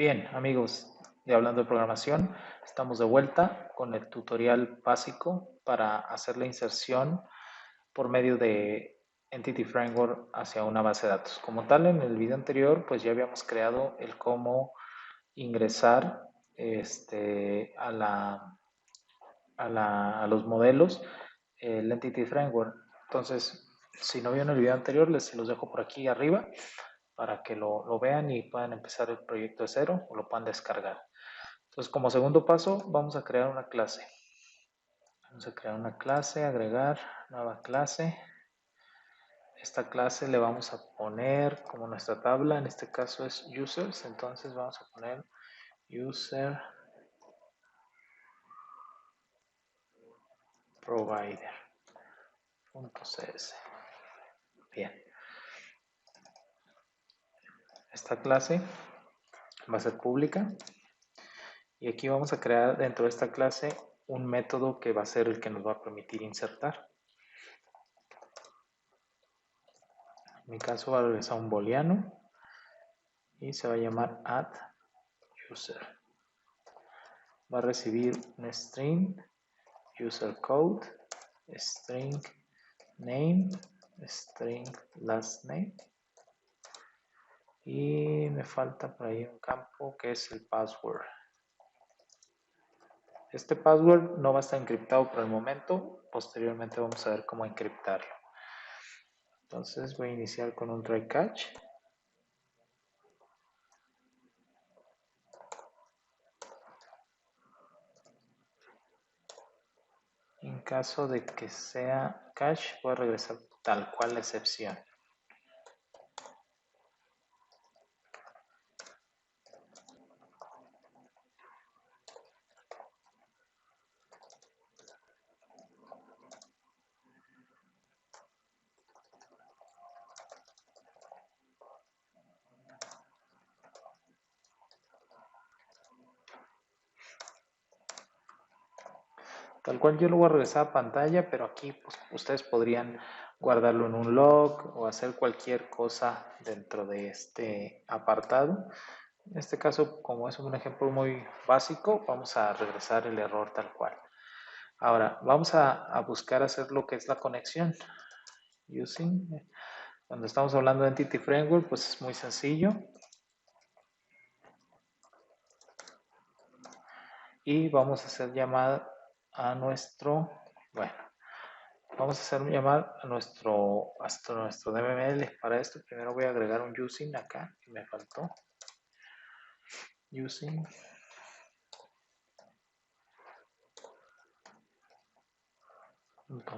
Bien, amigos de Hablando de Programación, estamos de vuelta con el tutorial básico para hacer la inserción por medio de Entity Framework hacia una base de datos. Como tal, en el video anterior, pues ya habíamos creado el cómo ingresar a los modelos, el Entity Framework. Entonces, si no vieron el video anterior, se los dejo por aquí arriba para que lo vean y puedan empezar el proyecto de cero o lo puedan descargar. Entonces, como segundo paso, vamos a crear una clase. Vamos a crear una clase, agregar nueva clase. Esta clase le vamos a poner como nuestra tabla, en este caso es users, entonces vamos a poner user provider.cs. Bien. Esta clase va a ser pública y aquí vamos a crear dentro de esta clase un método que va a ser el que nos va a permitir insertar. En mi caso va a regresar un booleano y se va a llamar add user. Va a recibir un string user code, string name, string last name y me falta por ahí un campo que es el password. Este password no va a estar encriptado por el momento, posteriormente vamos a ver cómo encriptarlo. Entonces voy a iniciar con un try catch. En caso de que sea catch, voy a regresar tal cual la excepción. Tal cual yo lo voy a regresar a pantalla, pero aquí pues, ustedes podrían guardarlo en un log o hacer cualquier cosa dentro de este apartado. En este caso, como es un ejemplo muy básico, vamos a regresar el error tal cual. Ahora, vamos a buscar hacer lo que es la conexión. Cuando estamos hablando de Entity Framework, pues es muy sencillo. Y vamos a hacer llamada a nuestro, bueno, vamos a hacer llamar a nuestro DML. Para esto primero voy a agregar un using acá, que me faltó. Using.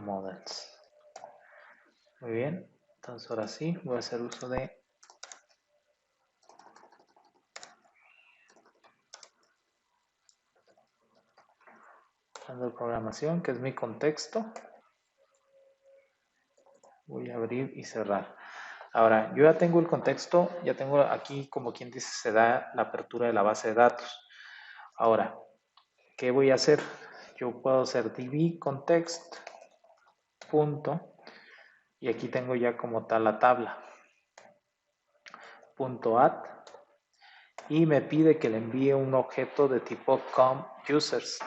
Models. Muy bien, entonces ahora sí voy a hacer uso de programación, que es mi contexto. Voy a abrir y cerrar. Ahora, yo ya tengo el contexto, ya tengo aquí, como quien dice, se da la apertura de la base de datos. Ahora, ¿qué voy a hacer? Yo puedo hacer db context punto, y aquí tengo ya como tal la tabla, punto add, y me pide que le envíe un objeto de tipo com_users,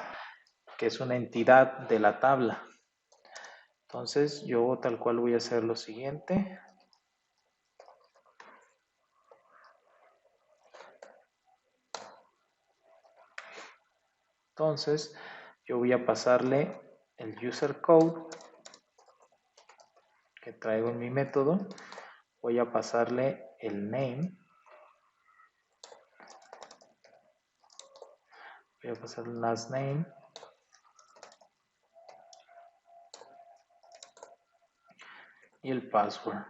que es una entidad de la tabla. Entonces yo tal cual voy a hacer lo siguiente. Entonces yo voy a pasarle el user code que traigo en mi método. Voy a pasarle el name. Voy a pasar el last name. Y el password.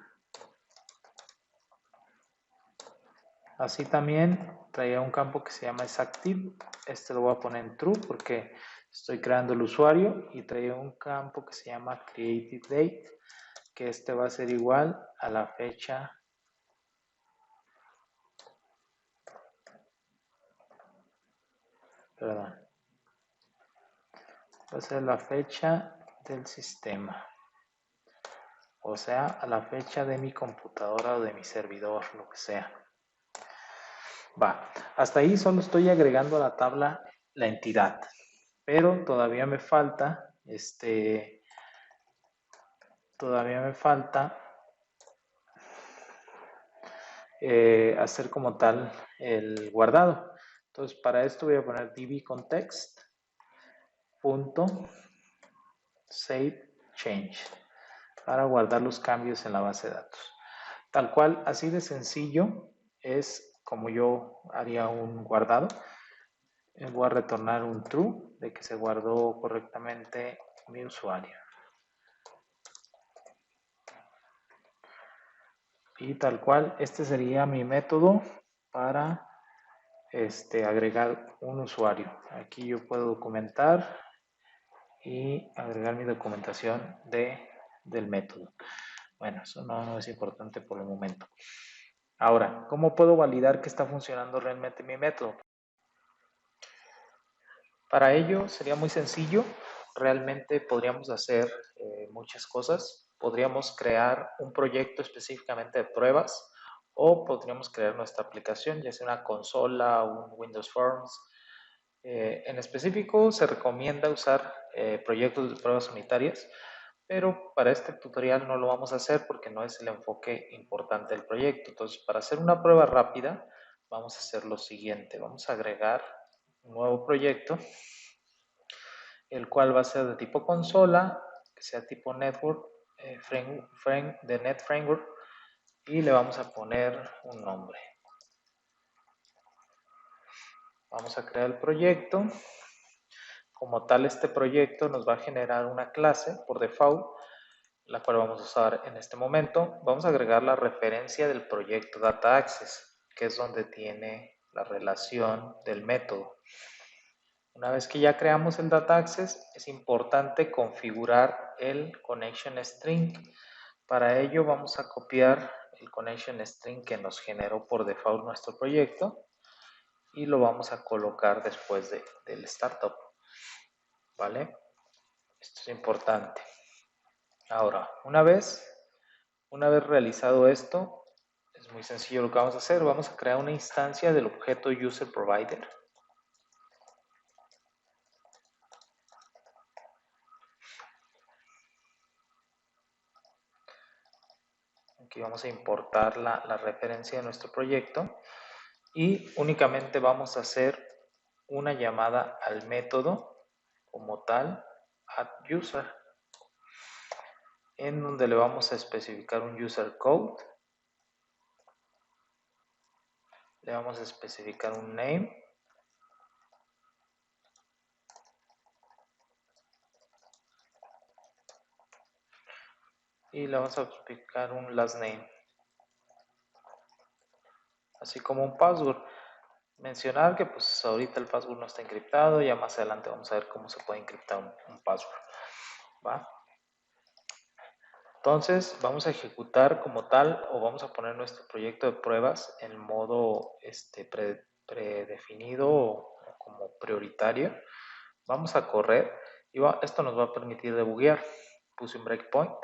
Así también traía un campo que se llama isActive. Este lo voy a poner en true porque estoy creando el usuario, y traía un campo que se llama createDate, que este va a ser igual a la fecha va a ser la fecha del sistema, o sea, a la fecha de mi computadora o de mi servidor, lo que sea. Va, hasta ahí solo estoy agregando a la tabla la entidad, pero todavía me falta, hacer como tal el guardado. Entonces, para esto voy a poner dbcontext.saveChange para guardar los cambios en la base de datos. Tal cual, así de sencillo es como yo haría un guardado. Voy a retornar un true de que se guardó correctamente mi usuario. Y tal cual, este sería mi método para agregar un usuario. Aquí yo puedo documentar y agregar mi documentación del método. Bueno, eso no es importante por el momento. Ahora, ¿cómo puedo validar que está funcionando realmente mi método? Para ello sería muy sencillo. Realmente podríamos hacer muchas cosas. Podríamos crear un proyecto específicamente de pruebas o podríamos crear nuestra aplicación, ya sea una consola o un Windows Forms. En específico se recomienda usar proyectos de pruebas unitarias, pero para este tutorial no lo vamos a hacer porque no es el enfoque importante del proyecto. Entonces, para hacer una prueba rápida, vamos a hacer lo siguiente. Vamos a agregar un nuevo proyecto, el cual va a ser de tipo consola, que sea tipo network, de Net Framework, y le vamos a poner un nombre. Vamos a crear el proyecto. Como tal, este proyecto nos va a generar una clase por default, la cual vamos a usar en este momento. Vamos a agregar la referencia del proyecto Data Access, que es donde tiene la relación del método. Una vez que ya creamos el Data Access, es importante configurar el Connection String. Para ello vamos a copiar el Connection String que nos generó por default nuestro proyecto y lo vamos a colocar después del Startup. ¿Vale? Esto es importante. Ahora, una vez realizado esto, es muy sencillo lo que vamos a hacer. Vamos a crear una instancia del objeto UserProvider. Aquí vamos a importar la referencia de nuestro proyecto y únicamente vamos a hacer una llamada al método como tal addUser, en donde le vamos a especificar un user code, le vamos a especificar un name y le vamos a especificar un last name, así como un password. Mencionar que pues ahorita el password no está encriptado, ya más adelante vamos a ver cómo se puede encriptar un password. ¿Va? Entonces vamos a ejecutar como tal o vamos a poner nuestro proyecto de pruebas en modo predefinido o como prioritario. Vamos a correr y esto nos va a permitir debuguear. Puse un breakpoint.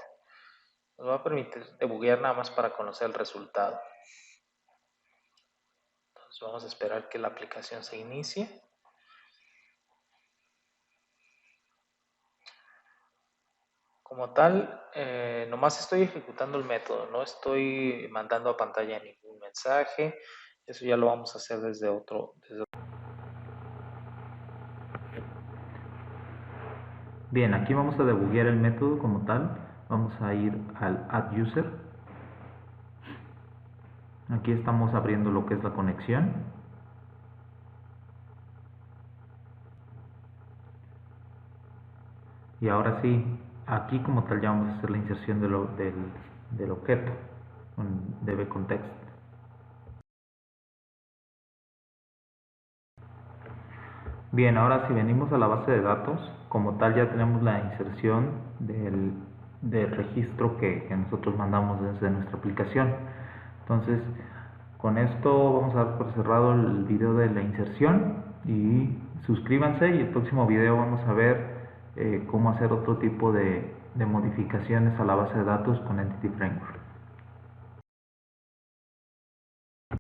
Nos va a permitir debuguear nada más para conocer el resultado. Entonces vamos a esperar que la aplicación se inicie. Como tal, nomás estoy ejecutando el método, no estoy mandando a pantalla ningún mensaje. Eso ya lo vamos a hacer desde otro. Bien, aquí vamos a debuguear el método como tal. Vamos a ir al addUser. Aquí estamos abriendo lo que es la conexión. Y ahora sí, aquí como tal ya vamos a hacer la inserción del objeto con dbContext. Bien, ahora si venimos a la base de datos, como tal ya tenemos la inserción del registro que nosotros mandamos desde nuestra aplicación. Entonces, con esto vamos a dar por cerrado el video de la inserción y suscríbanse, y el próximo video vamos a ver cómo hacer otro tipo de modificaciones a la base de datos con Entity Framework.